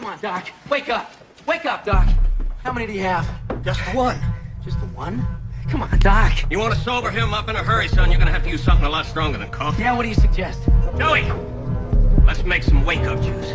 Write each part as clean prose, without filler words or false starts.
Come on, Doc. Wake up. Wake up, Doc. How many do you have? Just one. Just the one? Come on, Doc. You want to sober him up in a hurry, son? You're gonna have to use something a lot stronger than coffee. Yeah, what do you suggest? Joey, let's make some wake-up juice.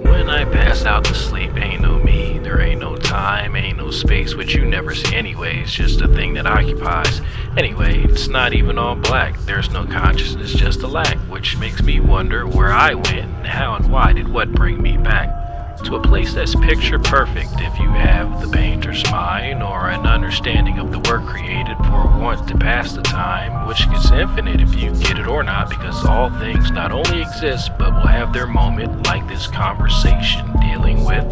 When I pass out to sleep, ain't no me, there ain't no time, ain't no space, which you never see anyways, just a thing that occupies. Anyway, it's not even all black, there's no consciousness, just a lack, which makes me wonder where I went, and how and why did what bring me back to a place that's picture perfect if you have the painter's mind or an understanding of the work created for want to pass the time, which gets infinite if you get it or not, because all things not only exist but will have their moment, like this conversation dealing with.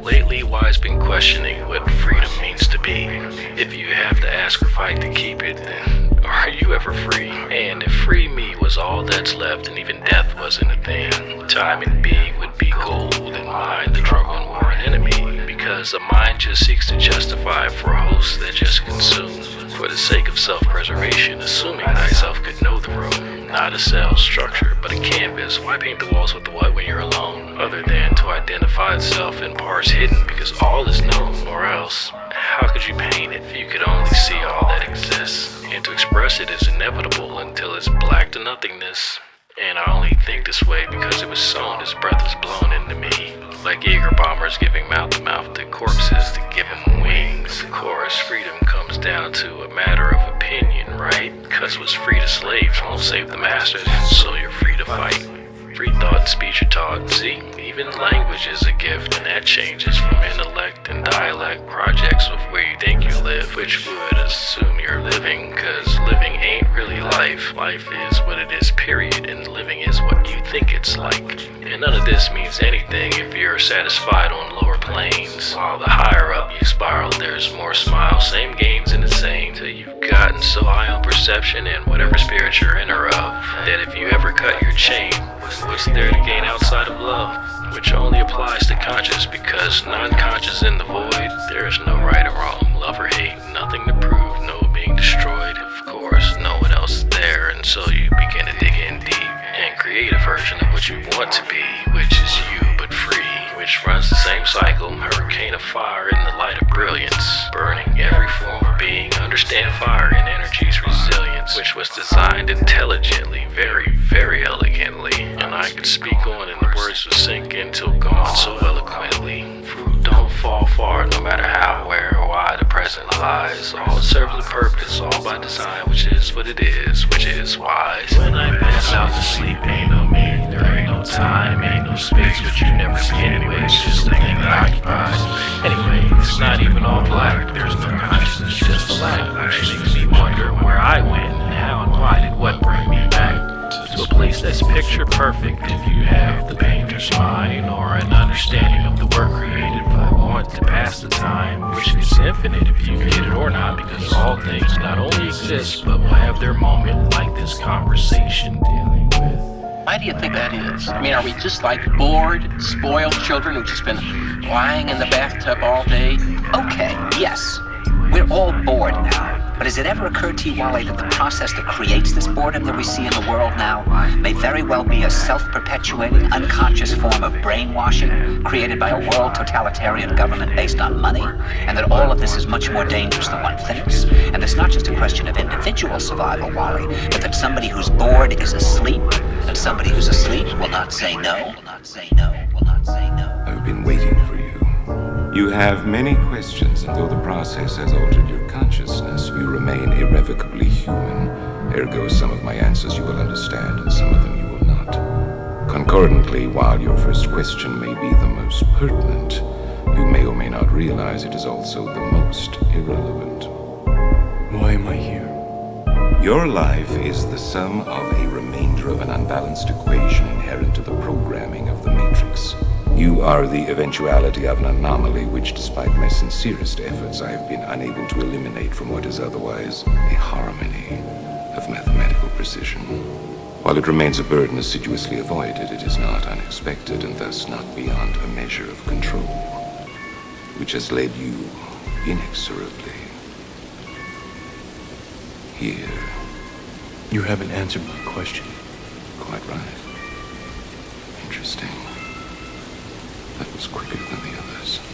Lately, Y's been questioning what freedom means to be. If you have to ask or fight to keep it, then are you ever free? And if free me was all that's left and even death wasn't a thing, time and being would be gold and mind the drug and war an enemy. Because a mind just seeks to justify for a host that just consumes. For the sake of self-preservation, assuming thyself could know the room, not a cell structure, but a canvas. Why paint the walls with the what when you're alone? Other than to identify itself in parts hidden, because all is known, or else, how could you paint it if you could only see all that exists? And to express it is inevitable until it's black to nothingness. And I only think this way because it was sown as breath is blown into me. Like Jaeger bombers giving mouth-to-mouth to corpses to give them wings. Of course, freedom comes down to a matter of opinion, right? Cause what's free to slaves won't save the masters, so you're free to fight. Free thought and speech are taught. See, even language is a gift, and that changes from intellect and dialect projects of where you think you live, which would assume you're living, cause living ain't really life. Life is what it is, period, and living is what you think it's like. And none of this means anything if you're satisfied on lower planes. While the higher up you spiral, there's more smiles, same gains and the same, till you've gotten so high on perception and whatever spirit you're in or of, that if you ever cut your chain, what's there to gain outside of love? Which only applies to conscious, because non-conscious in the void, there is no right or wrong, love or hate, nothing to prove, no being destroyed. Of course, no one else is there, and so you begin to dig in deep and create a version of what you want to be, which is you but free, which runs the same cycle, hurricane of fire in the light of brilliance, burning every form of being. Understand fire and energy's resilience, which was designed intelligently, very, very elegantly, and I could speak on and the words would sink in till gone so eloquently. Fruit don't fall far, no matter how, where, or why the present lies. All serves a purpose, all by design, which is what it is, which is wise. When I pass out to sleep, ain't no me, there ain't no time, ain't no space, which you never see anyway, it's just a thing that occupies. Anyway, it's not even all black, there's no consciousness, just a lack, which makes me wonder where I went, and how and why did what bring me back to a place that's picture perfect if you have the painter's mind or an understanding of the work created for want to pass the time, which is infinite if you get it or not, because all things not only exist but will have their moment, like this conversation dealing with. Why do you think that is? I mean, are we just like bored, spoiled children who've just been lying in the bathtub all day? Okay, yes, we're all bored now. But has it ever occurred to you, Wally, that the process that creates this boredom that we see in the world now may very well be a self-perpetuating, unconscious form of brainwashing created by a world totalitarian government based on money, and that all of this is much more dangerous than one thinks, and it's not just a question of individual survival, Wally, but that somebody who's bored is asleep, and somebody who's asleep will not say no, will not say no, will not say no. I've been waiting for you. You have many questions, and though the process has altered your consciousness, you remain irrevocably human. Ergo, some of my answers you will understand, and some of them you will not. Concordantly, while your first question may be the most pertinent, you may or may not realize it is also the most irrelevant. Why am I here? Your life is the sum of a remainder of an unbalanced equation inherent to the programming of the Matrix. You are the eventuality of an anomaly which, despite my sincerest efforts, I have been unable to eliminate from what is otherwise a harmony of mathematical precision. While it remains a burden assiduously avoided, it is not unexpected and thus not beyond a measure of control, which has led you inexorably here. You haven't answered my question. Quite right. Interesting. Interesting. That was quicker than the others.